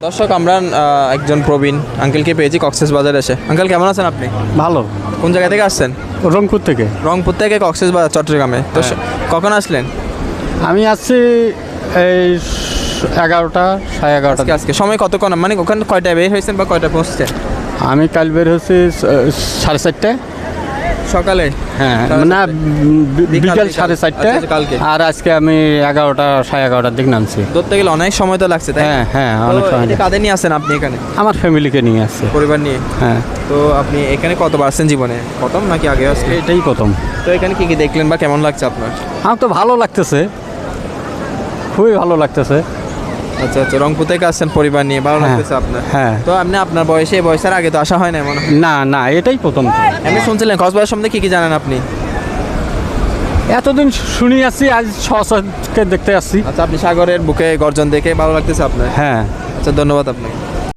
দর্শক আমরা একজন প্রবীণ আঙ্কেলকে পেয়েছি কক্সবাজারে এসে। আঙ্কেল কেমন আছেন আপনি? ভালো। কোন জায়গা থেকে আসছেন? রংপুর থেকে। রংপুর থেকে কক্সবাজার চট্টগ্রামে তো কখন আসলেন? আমি আসছি এই 11টা 11:30। আজকে সময় কতক্ষণ, মানে ওখানে কয়টায় বের হয়েছেন বা কয়টা পৌঁছছেন? আমি কাল বের হচ্ছি 4:30টায় সকালে? হ্যাঁ, না বিকাল 4:30টায়। আচ্ছা, কালকে। আর আজকে আমি 11টা 11:30টার দিকে নামছি। ধরতে গেলে অনেক সময় তো লাগছে, তাই না? হ্যাঁ হ্যাঁ, তো অনেক সময়। এটা কাদের নিয়ে আসেন আপনি এখানে? আমার ফ্যামিলিকে নিয়ে আসছে, পরিবার নিয়ে? হ্যাঁ। তো আপনি এখানে কতবার আসছেন জীবনে? প্রথম নাকি আগে আসছেন? এটাই প্রথম। তো এখানে কি কি দেখলেন বা কেমন লাগছে আপনার? আমার তো ভালো লাগতেছে, খুবই ভালো লাগতেছে। আচ্ছা আচ্ছা, রংপুর থেকে আসছেন পরিবার নিয়ে, ভালো হ্যাঁ, লাগতেছে আপনার? হ্যাঁ। তো আপনি আপনার বয়সে এই বয়সের আগে তো আসা হয় না মনে হয়? না না, এটাই প্রথম। আপনি শুনছিলেন কক্সবাজার সম্বন্ধে কি কি জানেন আপনি? এতদিন শুনি আসছি, আজ সহজকে দেখতে আসছি। আচ্ছা, আপনি সাগরের বুকে গর্জন দেখে ভালো লাগতেছে আপনার? হ্যাঁ। আচ্ছা, ধন্যবাদ আপনাকে।